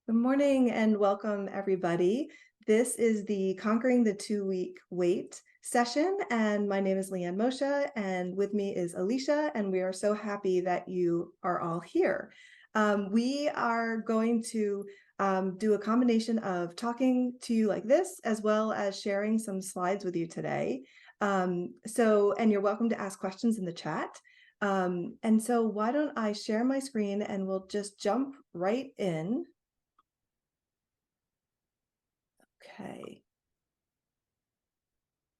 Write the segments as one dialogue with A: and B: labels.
A: Good morning and welcome, everybody. This is the Conquering the 2-Week Wait session, and my name is Liane Moccia, and with me is Alicia, and we are so happy that you are all here. We are going to do a combination of talking to you like this, as well as sharing some slides with you today. And you're welcome to ask questions in the chat. And so why don't I share my screen and we'll just jump right in.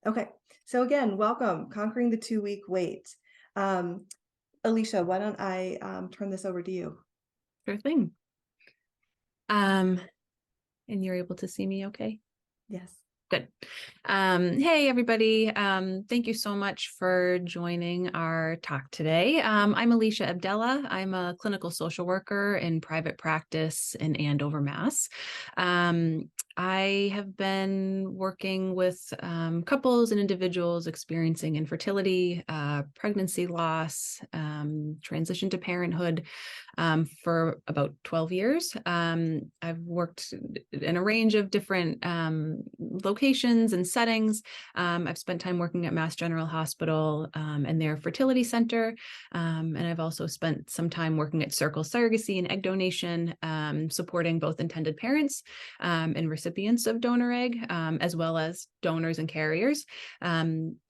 A: Okay. So again, welcome, Conquering the 2-Week Wait. Alicia, why don't I turn this over to you?
B: Sure thing. And you're able to see me okay?
A: Yes.
B: Good. Hey, everybody. Thank you so much for joining our talk today. I'm Alicia Abdella. I'm a clinical social worker in private practice in Andover, Mass. I have been working with couples and individuals experiencing infertility, pregnancy loss, transition to parenthood for about 12 years. I've worked in a range of different locations and settings. I've spent time working at Mass General Hospital and their fertility center. And I've also spent some time working at Circle Surrogacy and Egg Donation, supporting both intended parents and recipients of donor egg, as well as donors and carriers.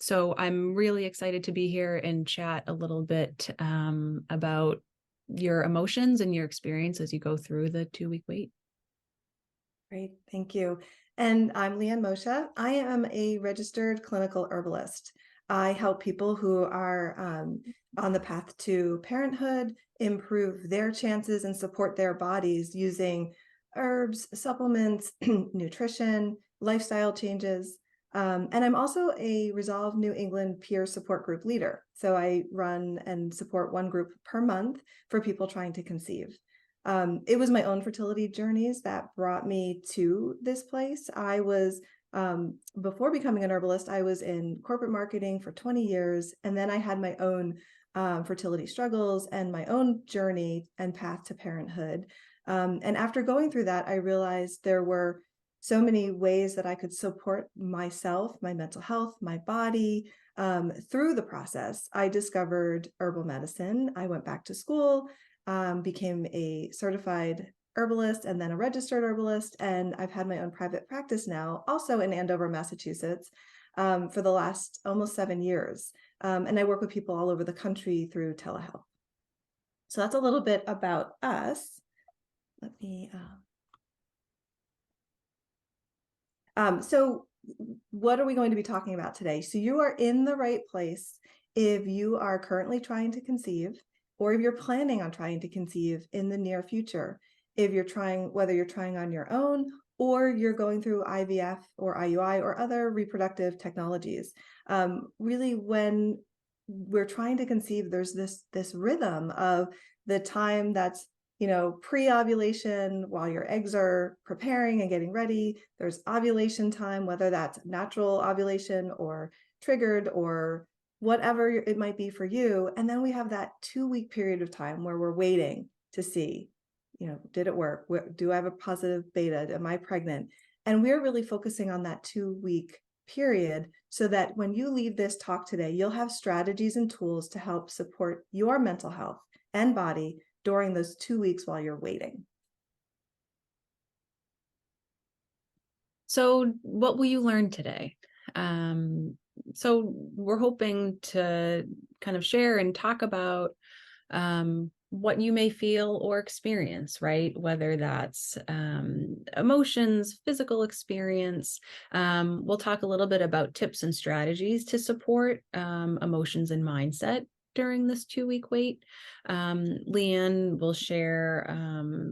B: So I'm really excited to be here and chat a little bit about your emotions and your experience as you go through the 2-week wait.
A: Great, thank you. And I'm Liane Moccia. I am a registered clinical herbalist. I help people who are on the path to parenthood improve their chances and support their bodies using herbs, supplements, nutrition, lifestyle changes. And I'm also a Resolve New England peer support group leader. So I run and support one group per month for people trying to conceive. It was my own fertility journeys that brought me to this place. I was, before becoming an herbalist, I was in corporate marketing for 20 years. And then I had my own fertility struggles and my own journey and path to parenthood. And after going through that, I realized there were so many ways that I could support myself, my mental health, my body, through the process. I discovered herbal medicine. I went back to school, became a certified herbalist and then a registered herbalist. And I've had my own private practice now, also in Andover, Massachusetts, for the last almost 7 years. And I work with people all over the country through telehealth. So that's a little bit about us. Let me... So what are we going to be talking about today? So you are in the right place if you are currently trying to conceive, or if you're planning on trying to conceive in the near future. If you're trying, whether you're trying on your own or you're going through IVF or IUI or other reproductive technologies. Really, when we're trying to conceive, there's this rhythm of the time that's pre-ovulation while your eggs are preparing and getting ready. There's ovulation time, whether that's natural ovulation or triggered or whatever it might be for you. And then we have that 2-week period of time where we're waiting to see, did it work? Do I have a positive beta? Am I pregnant? And we're really focusing on that 2-week period so that when you leave this talk today, you'll have strategies and tools to help support your mental health and body during those 2 weeks while you're waiting.
B: So what will you learn today? So we're hoping to kind of share and talk about what you may feel or experience, right? Whether that's emotions, physical experience. We'll talk a little bit about tips and strategies to support emotions and mindset during this 2-week wait. Liane will share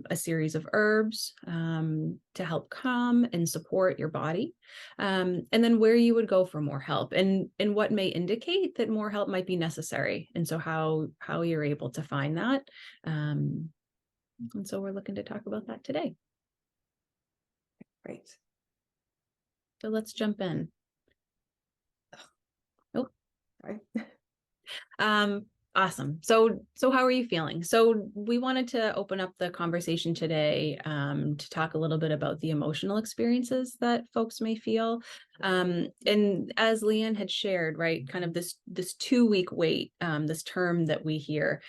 B: a series of herbs to help calm and support your body, and then where you would go for more help and what may indicate that more help might be necessary, and so how you're able to find that. And so we're looking to talk about that today.
A: Great.
B: So let's jump in. Oh,
A: sorry.
B: Awesome. So how are you feeling? So we wanted to open up the conversation today to talk a little bit about the emotional experiences that folks may feel. And as Liane had shared, right, kind of this 2 week wait, this term that we hear,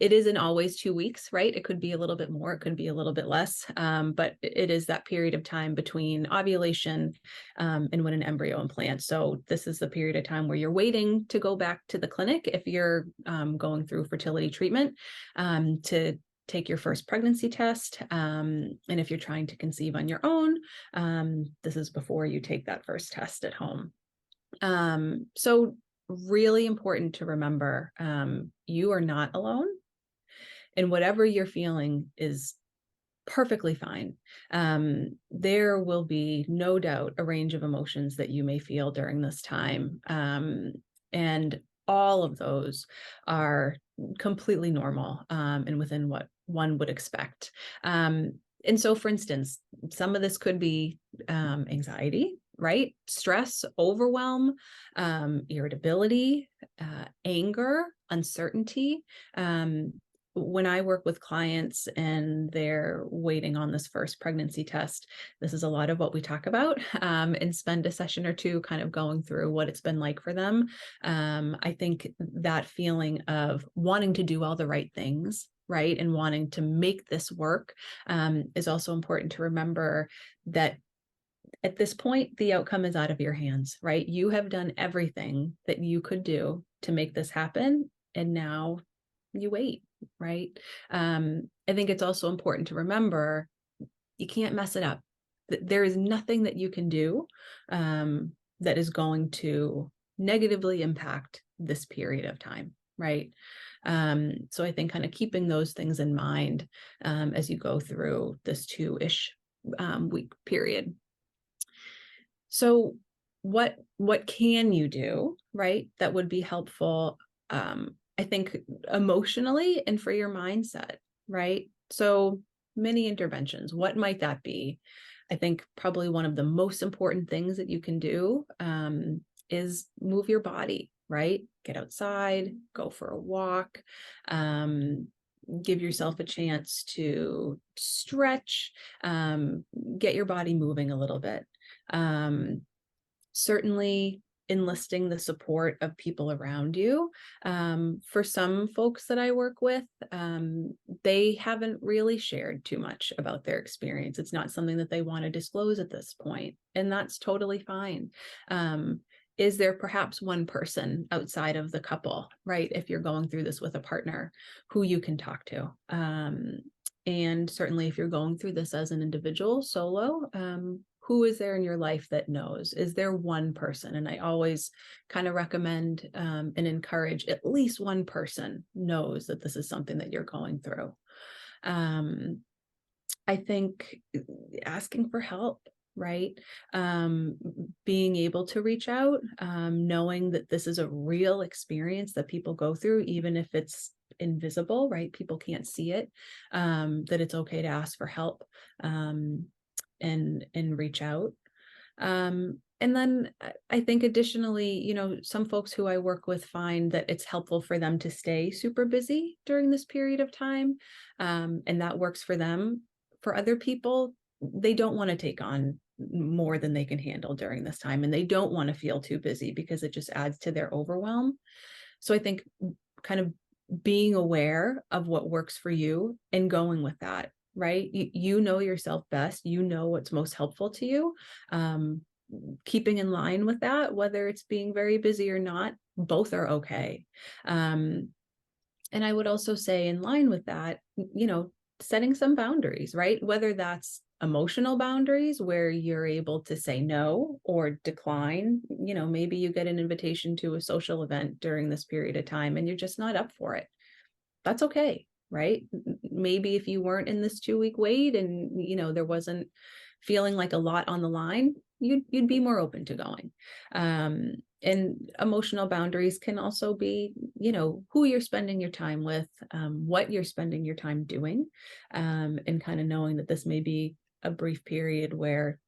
B: it isn't always 2 weeks, right? It could be a little bit more, it could be a little bit less, but it is that period of time between ovulation and when an embryo implants. So this is the period of time where you're waiting to go back to the clinic if you're going through fertility treatment to take your first pregnancy test. And if you're trying to conceive on your own, this is before you take that first test at home. So really important to remember, you are not alone, and whatever you're feeling is perfectly fine. There will be no doubt a range of emotions that you may feel during this time. And all of those are completely normal and within what one would expect. And so, for instance, some of this could be anxiety, right? Stress, overwhelm, irritability, anger, uncertainty. When I work with clients and they're waiting on this first pregnancy test, this is a lot of what we talk about, and spend a session or two kind of going through what it's been like for them. I think that feeling of wanting to do all the right things, right, and wanting to make this work is also important to remember that at this point, the outcome is out of your hands, right? You have done everything that you could do to make this happen, and now you wait, right? I think it's also important to remember you can't mess it up. There is nothing that you can do that is going to negatively impact this period of time, right? So I think kind of keeping those things in mind as you go through this 2-ish week period. So what can you do, right? That would be helpful, I think, emotionally and for your mindset, right? So many interventions. What might that be? I think probably one of the most important things that you can do is move your body, right? Get outside, go for a walk, give yourself a chance to stretch, get your body moving a little bit. Certainly enlisting the support of people around you. For some folks that I work with, they haven't really shared too much about their experience. It's not something that they want to disclose at this point, and that's totally fine. Is there perhaps one person outside of the couple, right, if you're going through this with a partner, who you can talk to? And certainly if you're going through this as an individual, solo, who is there in your life that knows? Is there one person? And I always kind of recommend and encourage at least one person knows that this is something that you're going through. I think asking for help, right? Being able to reach out, knowing that this is a real experience that people go through, even if it's invisible, right? People can't see it, that it's okay to ask for help and reach out. And then I think additionally, some folks who I work with find that it's helpful for them to stay super busy during this period of time. And that works for them. For other people, they don't want to take on more than they can handle during this time. And they don't want to feel too busy because it just adds to their overwhelm. So I think kind of being aware of what works for you and going with that, right? You know yourself best. You know what's most helpful to you. Keeping in line with that, whether it's being very busy or not, both are okay. And I would also say in line with that, setting some boundaries, right? Whether that's emotional boundaries where you're able to say no or decline. Maybe you get an invitation to a social event during this period of time and you're just not up for it. That's okay, right? Maybe if you weren't in this 2-week wait and there wasn't feeling like a lot on the line, you'd be more open to going. And emotional boundaries can also be, who you're spending your time with, what you're spending your time doing, and kind of knowing that this may be a brief period where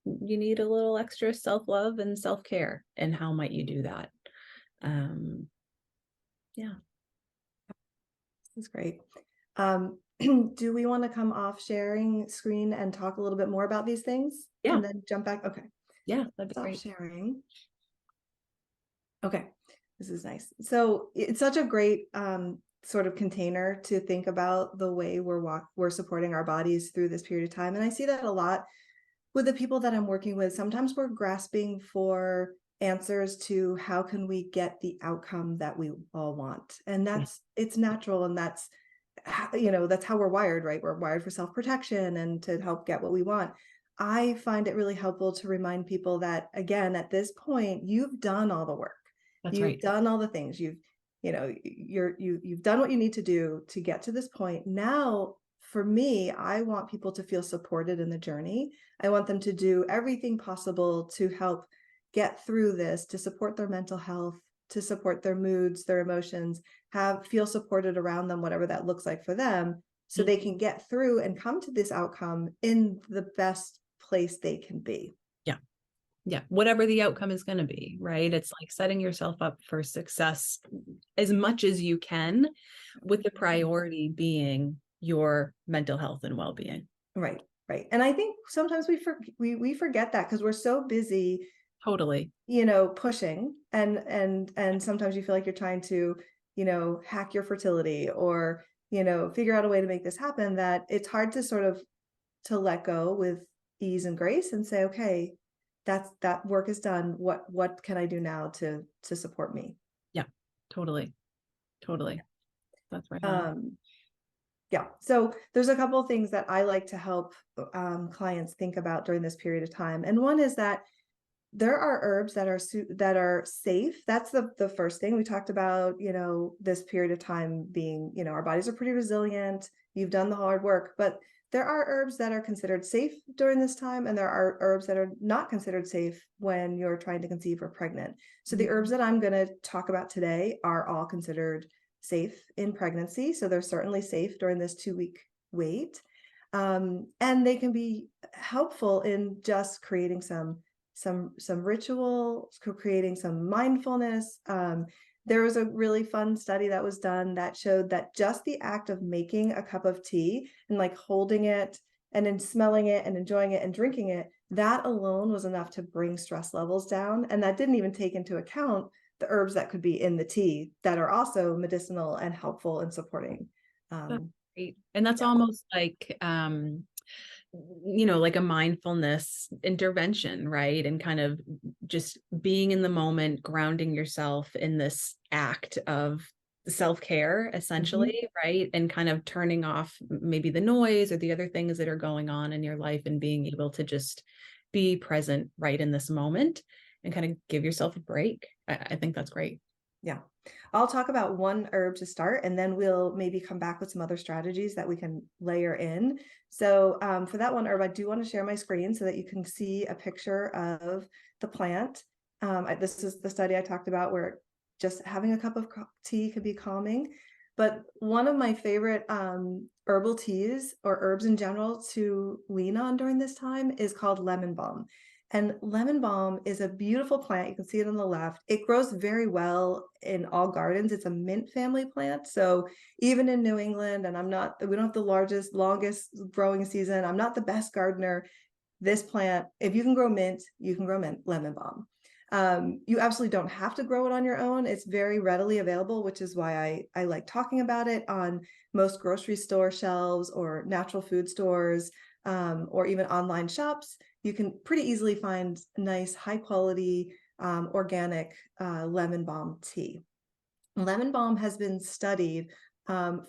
B: you need a little extra self-love and self-care, and how might you do that? Yeah.
A: This is great. Do we want to come off sharing screen and talk a little bit more about these things?
B: Yeah.
A: And then jump back? Okay.
B: Yeah, that'd be
A: Stop
B: great.
A: sharing. Okay. This is nice. So it's such a great sort of container to think about the way we're supporting our bodies through this period of time. And I see that a lot with the people that I'm working with. Sometimes we're grasping for answers to how can we get the outcome that we all want. And it's natural, and that's how we're wired, right? We're wired for self-protection and to help get what we want. I find it really helpful to remind people that, again, at this point, you've done all the work.
B: That's
A: You've
B: right.
A: done all the things. You've done what you need to do to get to this point. Now, for me, I want people to feel supported in the journey. I want them to do everything possible to help get through this, to support their mental health, to support their moods, their emotions, feel supported around them, whatever that looks like for them, so they can get through and come to this outcome in the best place they can be.
B: Yeah. Yeah. Whatever the outcome is going to be, right? It's like setting yourself up for success as much as you can, with the priority being your mental health and well-being.
A: Right. Right. And I think sometimes we forget that because we're so busy
B: Totally.
A: pushing, and sometimes you feel like you're trying to hack your fertility, or figure out a way to make this happen, that it's hard to sort of to let go with ease and grace and say, okay, that work is done. What can I do now to support me?
B: Yeah, totally. That's right.
A: Yeah, so there's a couple of things that I like to help clients think about during this period of time, and one is that there are herbs that are safe. That's the first thing we talked about. This period of time being, our bodies are pretty resilient. You've done the hard work, but there are herbs that are considered safe during this time, and there are herbs that are not considered safe when you're trying to conceive or pregnant. So the herbs that I'm going to talk about today are all considered safe in pregnancy. So they're certainly safe during this 2-week wait, and they can be helpful in just creating some ritual, creating some mindfulness. There was a really fun study that was done that showed that just the act of making a cup of tea and like holding it and then smelling it and enjoying it and drinking it, that alone was enough to bring stress levels down. And that didn't even take into account the herbs that could be in the tea that are also medicinal and helpful in supporting.
B: That's great. And that's almost like like a mindfulness intervention, right? And kind of just being in the moment, grounding yourself in this act of self-care, essentially, right? And kind of turning off maybe the noise or the other things that are going on in your life, and being able to just be present right in this moment and kind of give yourself a break. I think that's great.
A: Yeah. I'll talk about one herb to start, and then we'll maybe come back with some other strategies that we can layer in. So for that one herb, I do want to share my screen so that you can see a picture of the plant. This is the study I talked about where just having a cup of tea could be calming. But one of my favorite herbal teas, or herbs in general, to lean on during this time is called lemon balm. And lemon balm is a beautiful plant. You can see it on the left. It grows very well in all gardens. It's a mint family plant. So even in New England, and we don't have the longest growing season. I'm not the best gardener. This plant, if you can grow mint, you can grow lemon balm. You absolutely don't have to grow it on your own. It's very readily available, which is why I like talking about it on most grocery store shelves or natural food stores, or even online shops. You can pretty easily find nice, high quality, organic lemon balm tea. Lemon balm has been studied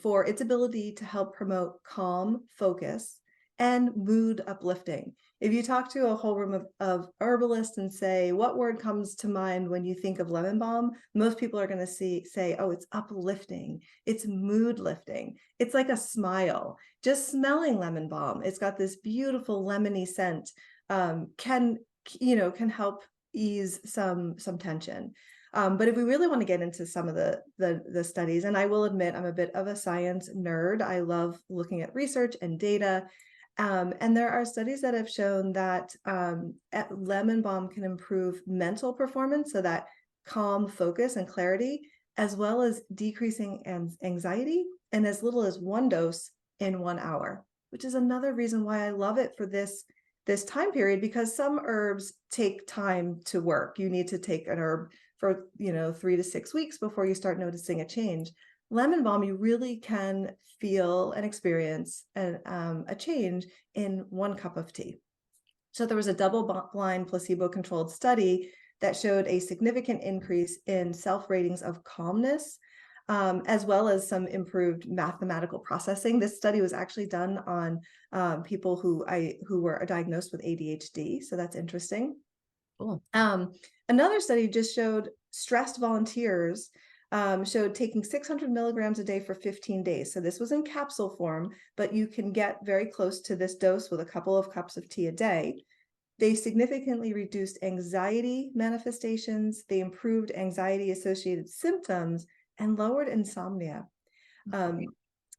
A: for its ability to help promote calm, focus, and mood uplifting. If you talk to a whole room of herbalists and say, what word comes to mind when you think of lemon balm? Most people are going to say, oh, it's uplifting. It's mood lifting. It's like a smile. Just smelling lemon balm, it's got this beautiful lemony scent, can help ease some tension. But if we really want to get into some of the studies, and I will admit I'm a bit of a science nerd, I love looking at research and data. And there are studies that have shown that lemon balm can improve mental performance, so that calm, focus, and clarity. as well as decreasing anxiety in as little as one dose in 1 hour, which is another reason why I love it for this time period, because some herbs take time to work. You need to take an herb for 3 to 6 weeks before you start noticing a change. Lemon balm, you really can feel and experience a change in 1 cup of tea. So there was a double-blind placebo-controlled study that showed a significant increase in self-ratings of calmness, as well as some improved mathematical processing. This study was actually done on people who were diagnosed with ADHD, so that's interesting.
B: Cool.
A: Another study just showed stressed volunteers showed taking 600 milligrams a day for 15 days. So this was in capsule form, but you can get very close to this dose with a couple of cups of tea a day. They significantly reduced anxiety manifestations. They improved anxiety-associated symptoms and lowered insomnia. And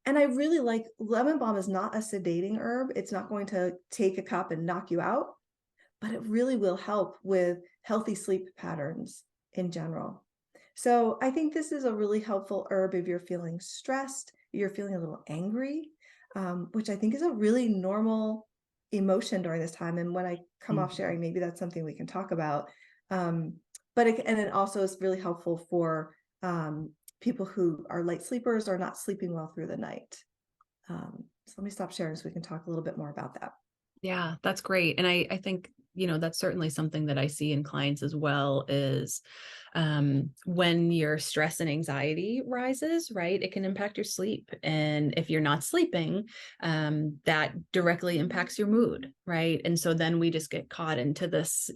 A: I really like lemon balm is not a sedating herb. It's not going to take a cup and knock you out, but it really will help with healthy sleep patterns in general. So I think this is a really helpful herb if you're feeling stressed, you're feeling a little angry, which I think is a really normal emotion during this time. And when I come off sharing, maybe that's something we can talk about. And it also is really helpful for people who are light sleepers or not sleeping well through the night. So let me stop sharing so we can talk a little bit more about that.
B: Yeah, that's great. And I think, that's certainly something that I see in clients as well is when your stress and anxiety rises, right, it can impact your sleep. And if you're not sleeping, that directly impacts your mood, right? And so then we just get caught into this,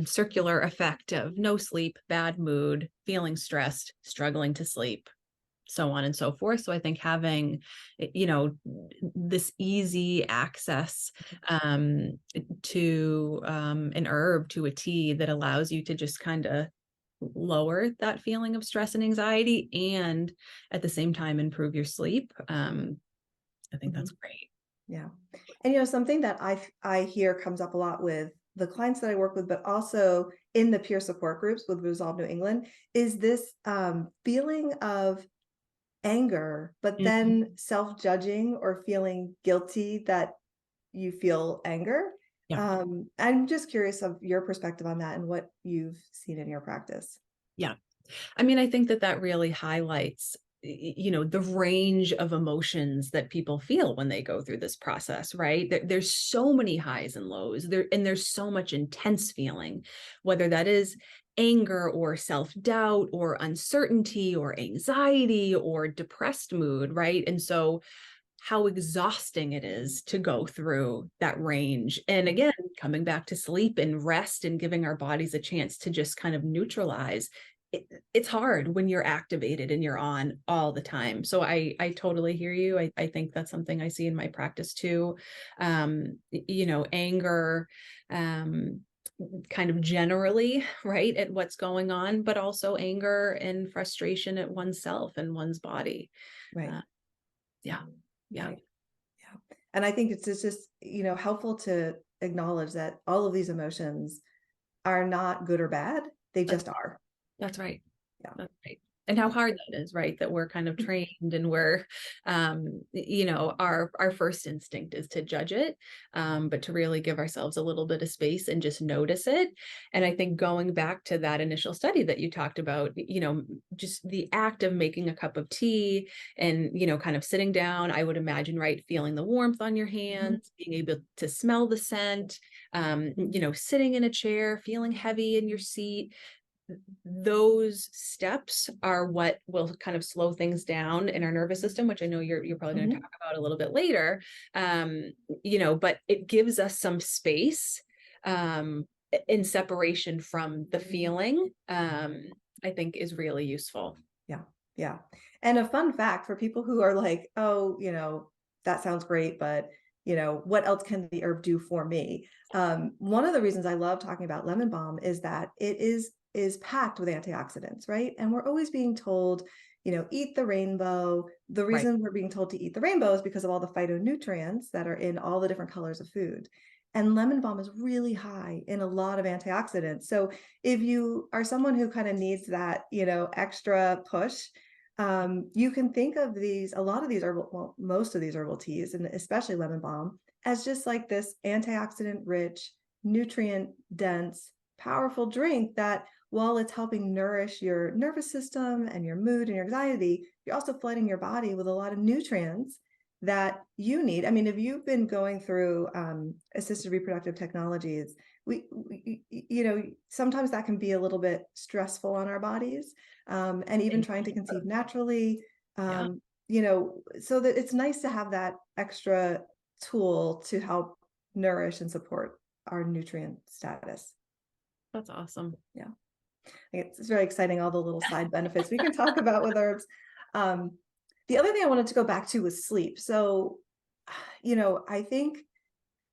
B: circular effect of no sleep, bad mood, feeling stressed, struggling to sleep, so on and so forth. So I think having, this easy access to an herb, to a tea that allows you to just kind of lower that feeling of stress and anxiety and at the same time improve your sleep. I think that's great.
A: Yeah. And something that I hear comes up a lot with the clients that I work with, but also in the peer support groups with Resolve New England, is this feeling of anger, but then self-judging or feeling guilty that you feel anger.
B: Yeah.
A: I'm just curious of your perspective on that and what you've seen in your practice.
B: Yeah. I mean, I think that really highlights, the range of emotions that people feel when they go through this process, right? There's so many highs and lows there, and there's so much intense feeling, whether that is anger or self-doubt or uncertainty or anxiety or depressed mood, right? And so how exhausting it is to go through that range. And again, coming back to sleep and rest and giving our bodies a chance to just kind of neutralize. It's hard when you're activated and you're on all the time. So I totally hear you. I think that's something I see in my practice too. Anger, kind of generally, right, at what's going on, but also anger and frustration at oneself and one's body.
A: Right.
B: Yeah. Yeah.
A: Right. Yeah. And I think it's just, helpful to acknowledge that all of these emotions are not good or bad. They just are.
B: That's right.
A: Yeah.
B: That's right. And how hard that is, right? That we're kind of trained and we're, our first instinct is to judge it, but to really give ourselves a little bit of space and just notice it. And I think going back to that initial study that you talked about, just the act of making a cup of tea and, kind of sitting down, I would imagine, right, feeling the warmth on your hands, being able to smell the scent, sitting in a chair, feeling heavy in your seat. Those steps are what will kind of slow things down in our nervous system, which I know you're probably going to talk about a little bit later. But it gives us some space in separation from the feeling, I think is really useful.
A: Yeah. Yeah. And a fun fact for people who are like, oh, that sounds great, but what else can the herb do for me? One of the reasons I love talking about lemon balm is that it is packed with antioxidants, right? And we're always being told, eat the rainbow. The reason we're being told to eat the rainbow is because of all the phytonutrients that are in all the different colors of food. And lemon balm is really high in a lot of antioxidants. So if you are someone who kind of needs that, extra push, you can think of a lot of these herbal, well, most of these herbal teas, and especially lemon balm, as just like this antioxidant rich, nutrient dense, powerful drink that, while it's helping nourish your nervous system and your mood and your anxiety, you're also flooding your body with a lot of nutrients that you need. I mean, if you've been going through assisted reproductive technologies, sometimes that can be a little bit stressful on our bodies, and even trying to conceive naturally,
B: Yeah,
A: so that it's nice to have that extra tool to help nourish and support our nutrient status.
B: that's awesome.
A: Yeah. It's very exciting, all the little side benefits we can talk about with herbs. Um, the other thing I wanted to go back to was sleep. So, I think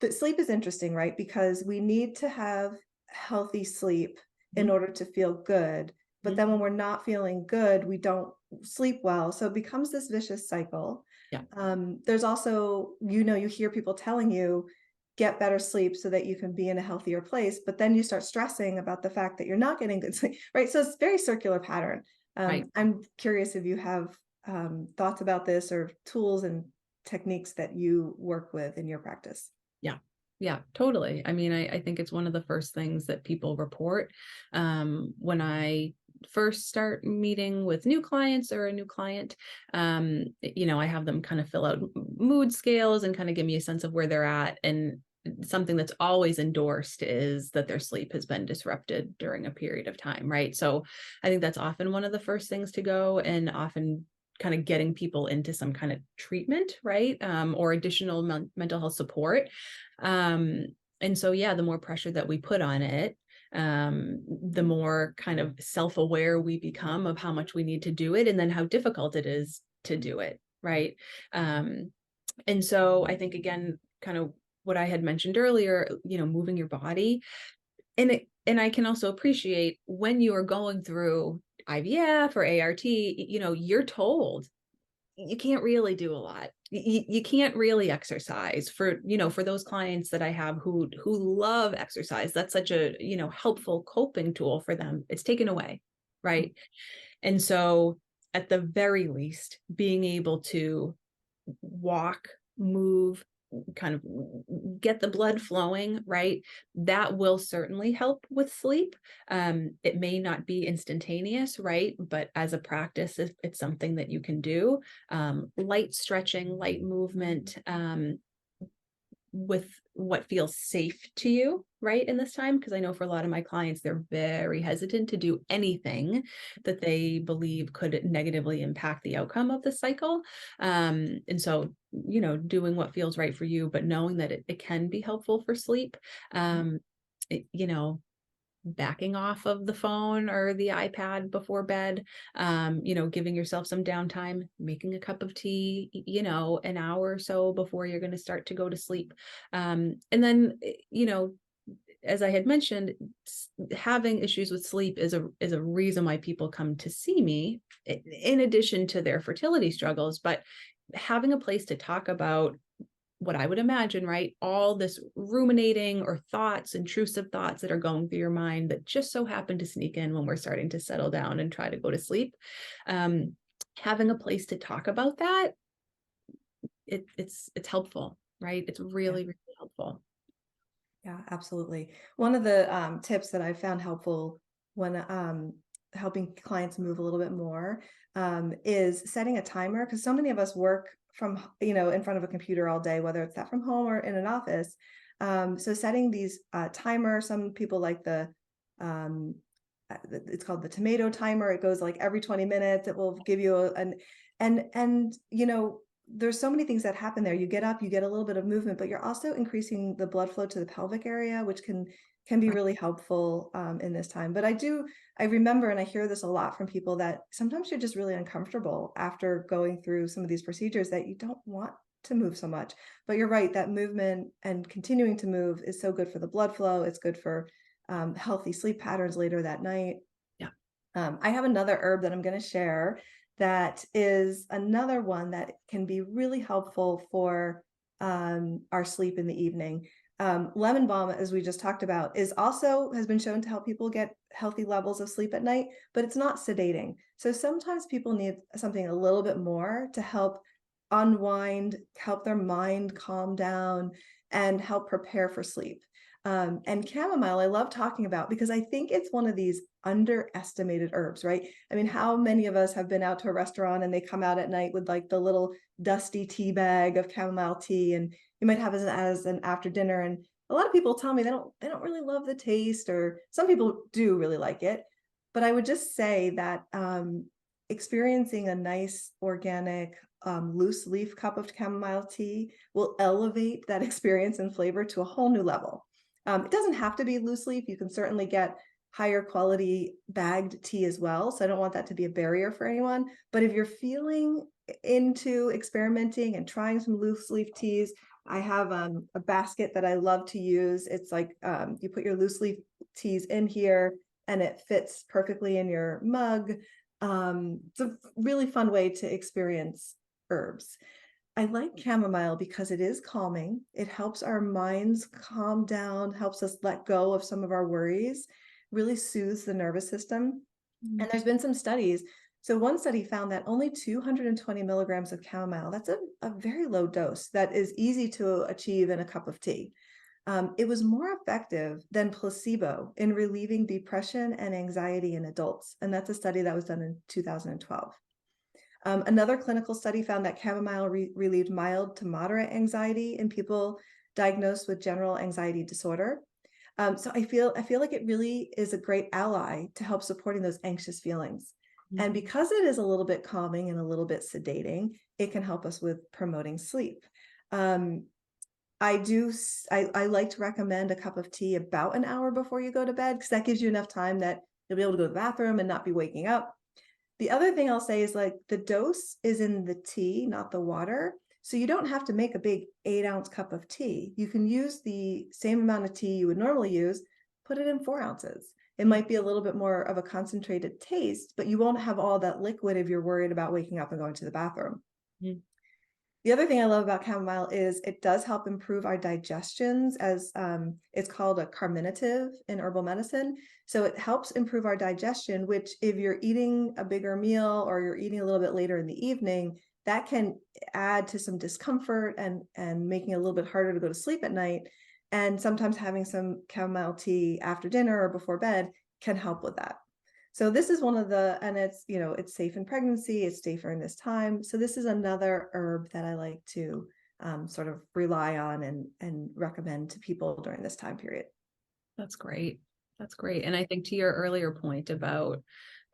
A: that sleep is interesting, right? Because we need to have healthy sleep in
B: Mhm,
A: order to feel good. But
B: mhm.
A: then when we're not feeling good, we don't sleep well. So it becomes this vicious cycle.
B: Yeah,
A: There's also, you hear people telling you, get better sleep so that you can be in a healthier place. But then you start stressing about the fact that you're not getting good sleep, right? So it's a very circular pattern.
B: right.
A: I'm curious if you have thoughts about this or tools and techniques that you work with in your practice.
B: Yeah. Yeah, totally. I mean, I think it's one of the first things that people report when I first start meeting with new clients or a new client. I have them kind of fill out mood scales and kind of give me a sense of where they're at. And something that's always endorsed is that their sleep has been disrupted during a period of time, right? So I think that's often one of the first things to go, and often kind of getting people into some kind of treatment, right? Or additional mental health support. Um, and so, yeah, the more pressure that we put on it, the more kind of self-aware we become of how much we need to do it, and then how difficult it is to do it, right? Um, and so I think, again, kind of what I had mentioned earlier, moving your body, and I can also appreciate when you are going through IVF or ART, you're told you can't really do a lot. You can't really exercise. For those clients that I have who love exercise, that's such a, helpful coping tool for them. It's taken away, right? And so at the very least, being able to walk, move, kind of get the blood flowing, right? That will certainly help with sleep. It may not be instantaneous, right? But as a practice, it's something that you can do. Light stretching, light movement, with what feels safe to you, right, in this time, because I know for a lot of my clients, they're very hesitant to do anything that they believe could negatively impact the outcome of the cycle. And so, doing what feels right for you, but knowing that it can be helpful for sleep. um it, backing off of the phone or the iPad before bed, giving yourself some downtime, making a cup of tea, an hour or so before you're going to start to go to sleep. And then, as I had mentioned, having issues with sleep is a reason why people come to see me, in addition to their fertility struggles. But having a place to talk about what I would imagine, right? All this ruminating or thoughts, intrusive thoughts that are going through your mind that just so happen to sneak in when we're starting to settle down and try to go to sleep. Um, Having a place to talk about that, it's helpful, right? It's
A: Yeah.
B: really, really helpful.
A: Yeah, absolutely. One of the tips that I found helpful when helping clients move a little bit more is setting a timer, because so many of us work from, in front of a computer all day, whether it's that from home or in an office. So setting these timers, some people like um, it's called the tomato timer. It goes like every 20 minutes. It will give you and there's so many things that happen there. You get up, you get a little bit of movement, but you're also increasing the blood flow to the pelvic area, which can be
B: Right.
A: really helpful in this time. But I remember, and I hear this a lot from people, that sometimes you're just really uncomfortable after going through some of these procedures, that you don't want to move so much. But you're right, that movement and continuing to move is so good for the blood flow. It's good for healthy sleep patterns later that night.
B: Yeah.
A: I have another herb that I'm going to share that is another one that can be really helpful for our sleep in the evening. Lemon balm, as we just talked about, has been shown to help people get healthy levels of sleep at night, but it's not sedating. So sometimes people need something a little bit more to help unwind, help their mind calm down, and help prepare for sleep. And chamomile, I love talking about because I think it's one of these underestimated herbs, right? I mean, how many of us have been out to a restaurant and they come out at night with like the little dusty tea bag of chamomile tea, and you might have as an after dinner. And a lot of people tell me they don't really love the taste, or some people do really like it. But I would just say that experiencing a nice organic loose leaf cup of chamomile tea will elevate that experience and flavor to a whole new level. It doesn't have to be loose leaf. You can certainly get higher quality bagged tea as well. So I don't want that to be a barrier for anyone. But if you're feeling into experimenting and trying some loose leaf teas, I have a basket that I love to use. It's like you put your loose leaf teas in here and it fits perfectly in your mug. It's a really fun way to experience herbs. I like chamomile because it is calming. It helps our minds calm down, helps us let go of some of our worries, really soothes the nervous system. And there's been some studies. So one study found that only 220 milligrams of chamomile, that's a very low dose that is easy to achieve in a cup of tea. It was more effective than placebo in relieving depression and anxiety in adults. And that's a study that was done in 2012. Another clinical study found that chamomile relieved mild to moderate anxiety in people diagnosed with general anxiety disorder. So I feel like it really is a great ally to help supporting those anxious feelings. And because it is a little bit calming and a little bit sedating, it can help us with promoting sleep. I like to recommend a cup of tea about an hour before you go to bed, because that gives you enough time that you'll be able to go to the bathroom and not be waking up. The other thing I'll say is like the dose is in the tea, not the water. So you don't have to make a big 8-ounce cup of tea. You can use the same amount of tea you would normally use, put it in 4 ounces. It might be a little bit more of a concentrated taste, but you won't have all that liquid if you're worried about waking up and going to the bathroom. Mm-hmm. The other thing I love about chamomile is it does help improve our digestions, as it's called a carminative in herbal medicine. So it helps improve our digestion, which if you're eating a bigger meal or you're eating a little bit later in the evening, that can add to some discomfort and making it a little bit harder to go to sleep at night. And sometimes having some chamomile tea after dinner or before bed can help with that. So this is one of the, and it's, it's safe in pregnancy, it's safer in this time. So this is another herb that I like to sort of rely on and recommend to people during this time period.
B: That's great. That's great. And I think to your earlier point about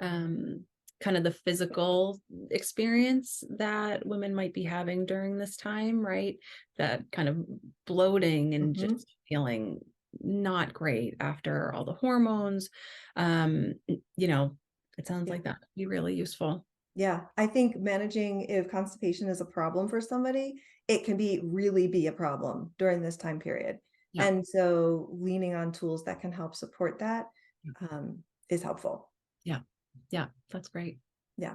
B: kind of the physical experience that women might be having during this time, right? That kind of bloating and just feeling not great after all the hormones. It sounds like that would be really useful.
A: Yeah, I think managing if constipation is a problem for somebody, it can really be a problem during this time period. Yeah. And so leaning on tools that can help support that is helpful.
B: Yeah. Yeah, that's great.
A: Yeah.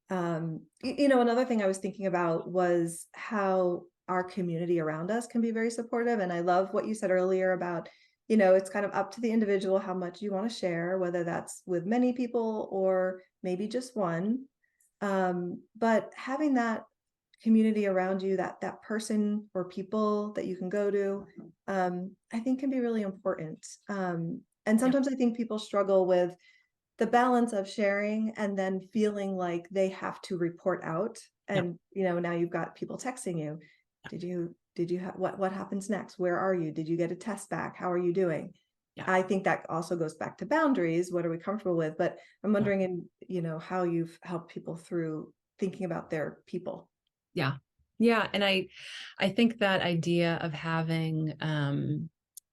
A: Another thing I was thinking about was how our community around us can be very supportive. And I love what you said earlier about, it's kind of up to the individual how much you want to share, whether that's with many people or maybe just one. But having that community around you, that person or people that you can go to, I think can be really important. And sometimes I think people struggle with the balance of sharing and then feeling like they have to report out. And, now you've got people texting you. Did you have, what happens next? Where are you? Did you get a test back? How are you doing? Yeah. I think that also goes back to boundaries. What are we comfortable with? But I'm wondering how you've helped people through thinking about their people.
B: Yeah. Yeah. And I think that idea of having,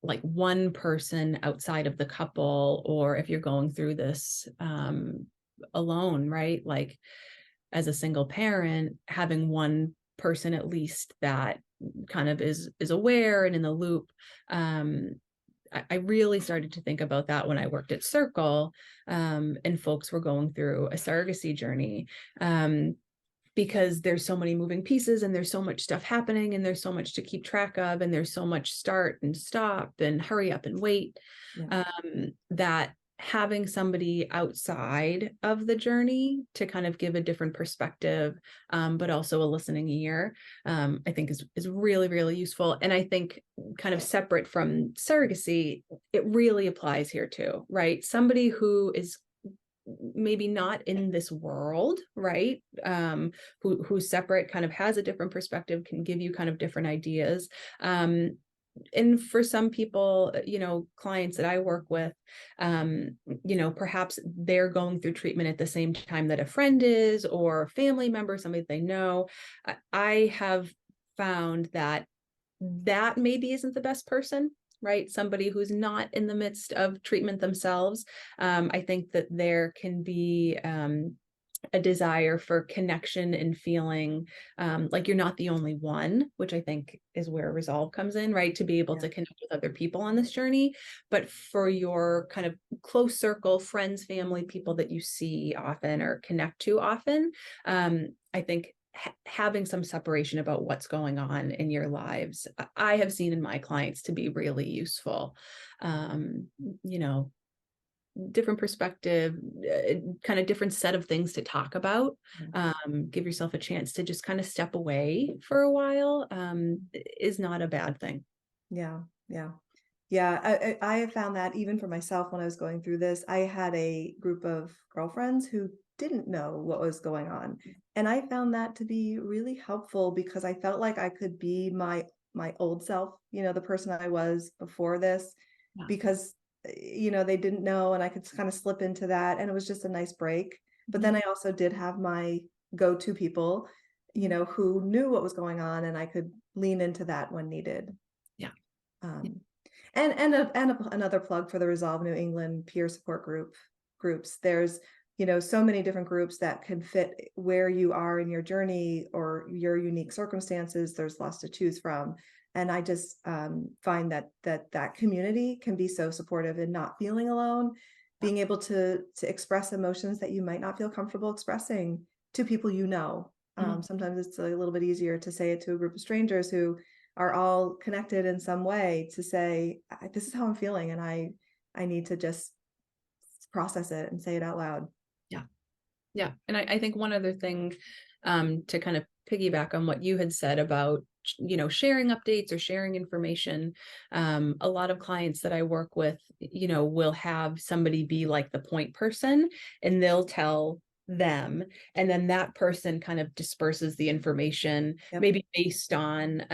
B: like one person outside of the couple, or if you're going through this alone, right? Like as a single parent, having one person at least that kind of is aware and in the loop. I really started to think about that when I worked at Circle, and folks were going through a surrogacy journey. because there's so many moving pieces and there's so much stuff happening and there's so much to keep track of and there's so much start and stop and hurry up and wait,
A: Yeah.
B: that having somebody outside of the journey to kind of give a different perspective, but also a listening ear, I think is really, really useful. And I think kind of separate from surrogacy, it really applies here too, right? Somebody who is maybe not in this world, right? Who's separate, kind of has a different perspective, can give you kind of different ideas. And for some people, clients that I work with, perhaps they're going through treatment at the same time that a friend is, or a family member, somebody they know. I have found that maybe isn't the best person, right? Somebody who's not in the midst of treatment themselves. I think that there can be a desire for connection and feeling like you're not the only one, which I think is where resolve comes in, right? To be able to connect with other people on this journey. But for your kind of close circle, friends, family, people that you see often or connect to often, I think having some separation about what's going on in your lives, I have seen in my clients to be really useful. You know, different perspective, kind of different set of things to talk about. Give yourself a chance to just kind of step away for a while, is not a bad thing.
A: Yeah. Yeah. Yeah. I have found that even for myself when I was going through this, I had a group of girlfriends who didn't know what was going on. And I found that to be really helpful because I felt like I could be my old self, the person I was before this,
B: Yeah.
A: because they didn't know, and I could kind of slip into that, and it was just a nice break. But then I also did have my go-to people, who knew what was going on, and I could lean into that when needed.
B: Yeah.
A: Um, another plug for the Resolve New England peer support groups. There's so many different groups that can fit where you are in your journey or your unique circumstances. There's lots to choose from, and I just find that community can be so supportive in not feeling alone, being able to express emotions that you might not feel comfortable expressing to people. Sometimes it's a little bit easier to say it to a group of strangers who are all connected in some way, to say, this is how I'm feeling, and I need to just process it and say it out loud.
B: Yeah. Yeah. And I think one other thing, to kind of piggyback on what you had said about, sharing updates or sharing information. A lot of clients that I work with, will have somebody be like the point person, and they'll tell them, and then that person kind of disperses the information,
A: Yep.
B: maybe based on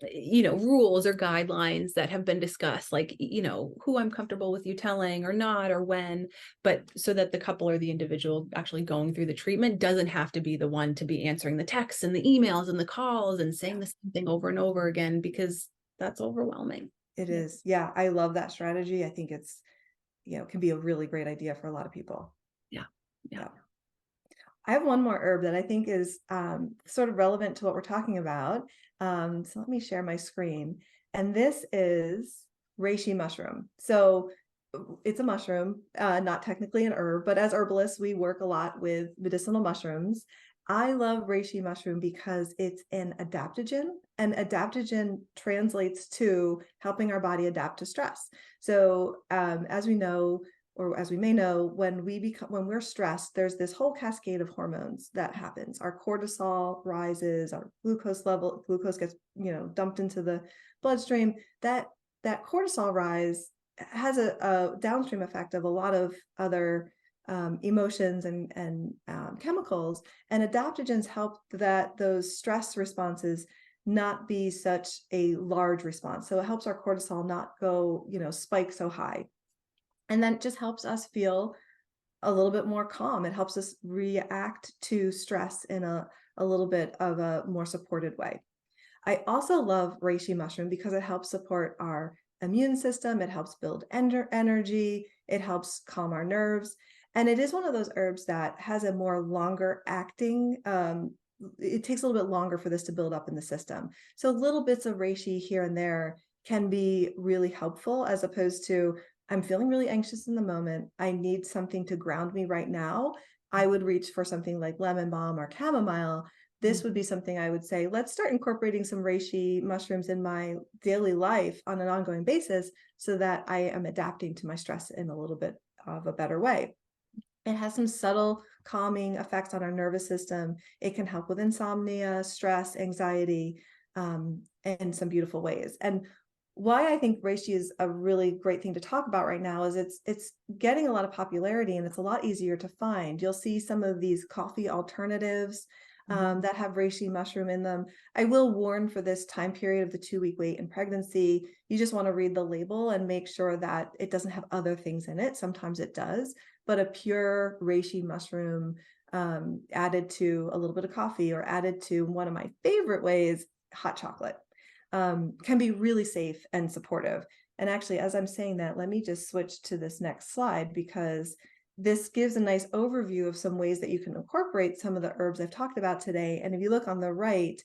B: rules or guidelines that have been discussed, like who I'm comfortable with you telling or not, or when, but so that the couple or the individual actually going through the treatment doesn't have to be the one to be answering the texts and the emails and the calls and saying the same thing over and over again, because that's overwhelming.
A: It is. Yeah, I love that strategy. I think it's can be a really great idea for a lot of people.
B: Yeah.
A: I have one more herb that I think is sort of relevant to what we're talking about. So let me share my screen. And this is reishi mushroom. So it's a mushroom, not technically an herb, but as herbalists, we work a lot with medicinal mushrooms. I love reishi mushroom because it's an adaptogen, and adaptogen translates to helping our body adapt to stress. So as we know, or as we may know, when we're stressed, there's this whole cascade of hormones that happens. Our cortisol rises, our glucose gets dumped into the bloodstream. That cortisol rise has a downstream effect of a lot of other emotions and chemicals, and adaptogens help those stress responses not be such a large response. So it helps our cortisol not go spike so high. And then it just helps us feel a little bit more calm. It helps us react to stress in a little bit of a more supported way. I also love reishi mushroom because it helps support our immune system. It helps build energy. It helps calm our nerves. And it is one of those herbs that has a more longer acting. It takes a little bit longer for this to build up in the system. So little bits of reishi here and there can be really helpful, as opposed to, I'm feeling really anxious in the moment, I need something to ground me right now. I would reach for something like lemon balm or chamomile. This would be something I would say, let's start incorporating some reishi mushrooms in my daily life on an ongoing basis so that I am adapting to my stress in a little bit of a better way. It has some subtle calming effects on our nervous system. It can help with insomnia, stress, anxiety, in some beautiful ways. And why I think reishi is a really great thing to talk about right now is it's getting a lot of popularity and it's a lot easier to find. You'll see some of these coffee alternatives that have reishi mushroom in them. I will warn, for this time period of the 2-week wait in pregnancy, you just want to read the label and make sure that it doesn't have other things in it. Sometimes it does, but a pure reishi mushroom added to a little bit of coffee or added to one of my favorite ways, hot chocolate, can be really safe and supportive. And actually, as I'm saying that, let me just switch to this next slide, because this gives a nice overview of some ways that you can incorporate some of the herbs I've talked about today. And if you look on the right,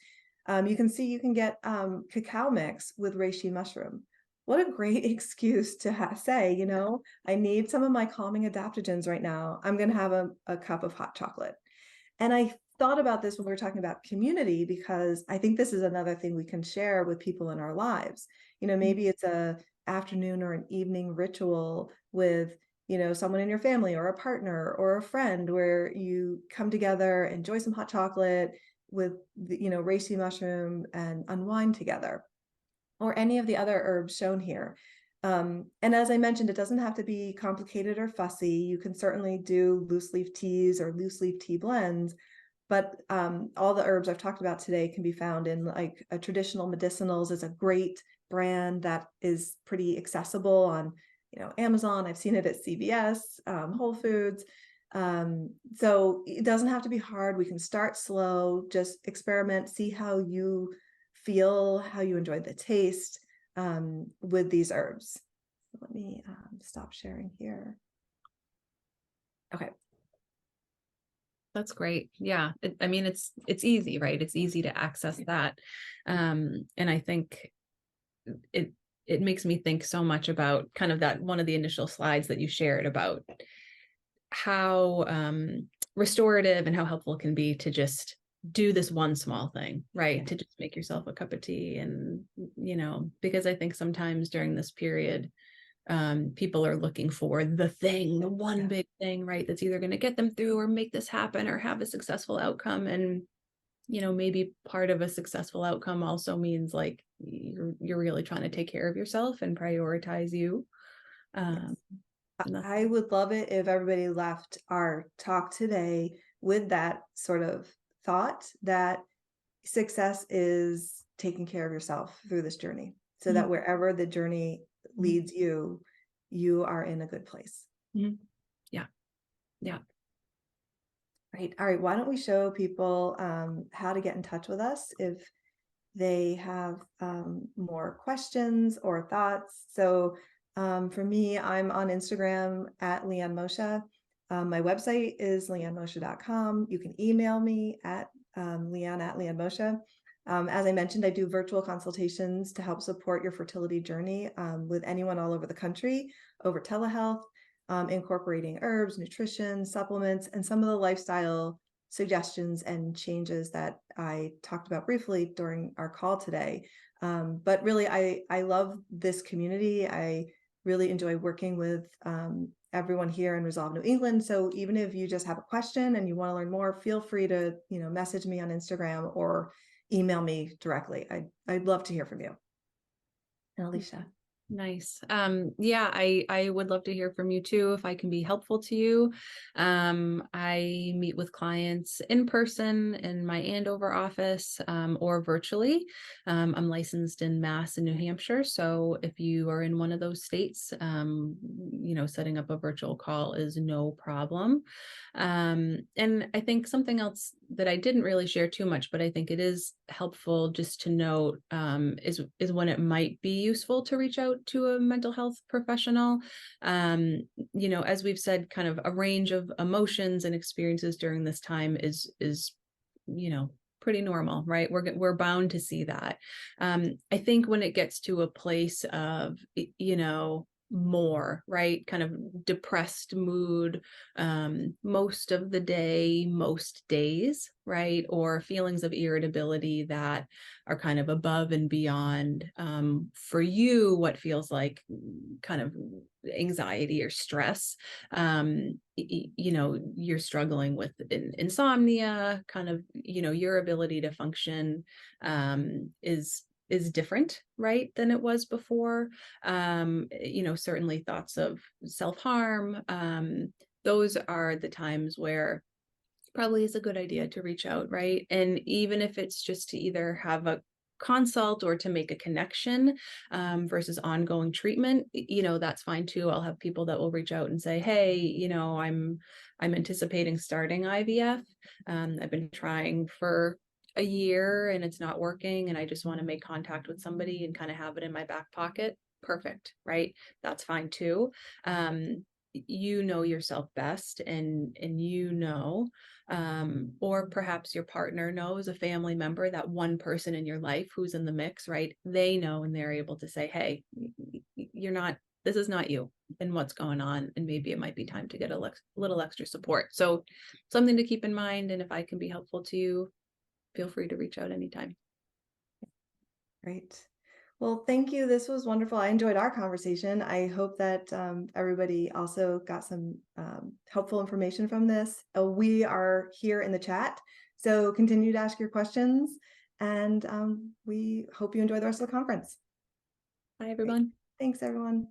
A: you can see you can get cacao mix with reishi mushroom. What a great excuse to say, you know, I need some of my calming adaptogens right now. I'm going to have a cup of hot chocolate. And I thought about this when we were talking about community, because I think this is another thing we can share with people in our lives. You know, maybe it's a afternoon or an evening ritual with, you know, someone in your family or a partner or a friend, where you come together, enjoy some hot chocolate with, you know, reishi mushroom and unwind together, or any of the other herbs shown here. And as I mentioned, it doesn't have to be complicated or fussy. You can certainly do loose leaf teas or loose leaf tea blends, but all the herbs I've talked about today can be found in, like, a Traditional Medicinals is a great brand that is pretty accessible on, you know, Amazon. I've seen it at CVS, Whole Foods. So it doesn't have to be hard. We can start slow, just experiment, see how you feel, how you enjoy the taste with these herbs. Let me stop sharing here. Okay.
B: That's great. Yeah. I mean, it's easy, right? It's easy to access that. And I think it makes me think so much about kind of that one of the initial slides that you shared about how restorative and how helpful it can be to just do this one small thing, right? To just make yourself a cup of tea. And, you know, because I think sometimes during this period, people are looking for the thing, the one big thing, right? That's either going to get them through or make this happen or have a successful outcome. And, you know, maybe part of a successful outcome also means, like, you're really trying to take care of yourself and prioritize you.
A: Yes. I would love it if everybody left our talk today with that sort of thought, that success is taking care of yourself through this journey, so that wherever the journey leads you, you are in a good place.
B: Yeah. Yeah.
A: Right. All right. Why don't we show people how to get in touch with us if they have more questions or thoughts. So for me, I'm on Instagram at Liane Moccia. My website is lianemoccia.com. You can email me at Liane@Liane As I mentioned, I do virtual consultations to help support your fertility journey with anyone all over the country over telehealth, incorporating herbs, nutrition, supplements, and some of the lifestyle suggestions and changes that I talked about briefly during our call today. But really, I love this community. I really enjoy working with everyone here in Resolve New England. So even if you just have a question and you want to learn more, feel free to, you know, message me on Instagram or email me directly. I'd love to hear from you. And Alicia.
B: Nice. Yeah, I would love to hear from you too, if I can be helpful to you. I meet with clients in person in my Andover office, or virtually. I'm licensed in Mass and New Hampshire. So if you are in one of those states, you know, setting up a virtual call is no problem. And I think something else that I didn't really share too much, but I think it is helpful just to note, is when it might be useful to reach out to a mental health professional. You know, as we've said, kind of a range of emotions and experiences during this time is, you know, pretty normal, right? We're bound to see that. I think when it gets to a place of, you know, more, right? Kind of depressed mood, most of the day, most days, right? Or feelings of irritability that are kind of above and beyond, for you, what feels like kind of anxiety or stress. You're struggling with insomnia, kind of, your ability to function, is different, right, than it was before. Certainly thoughts of self-harm. Those are the times where probably is a good idea to reach out, right? And even if it's just to either have a consult or to make a connection, versus ongoing treatment, that's fine too. I'll have people that will reach out and say, hey, I'm anticipating starting IVF. I've been trying for a year and it's not working, and I just want to make contact with somebody and kind of have it in my back pocket. Perfect, right? That's fine too. You know yourself best, and or perhaps your partner knows, a family member, that one person in your life who's in the mix, right? They know, and they're able to say, hey, you're not, this is not you, and what's going on, and maybe it might be time to get a little extra support. So something to keep in mind, and if I can be helpful to you, feel free to reach out anytime.
A: Great. Well, thank you. This was wonderful. I enjoyed our conversation. I hope that everybody also got some helpful information from this. We are here in the chat, so continue to ask your questions, and we hope you enjoy the rest of the conference.
B: Bye,
A: Great.
B: everyone.
A: Thanks, everyone.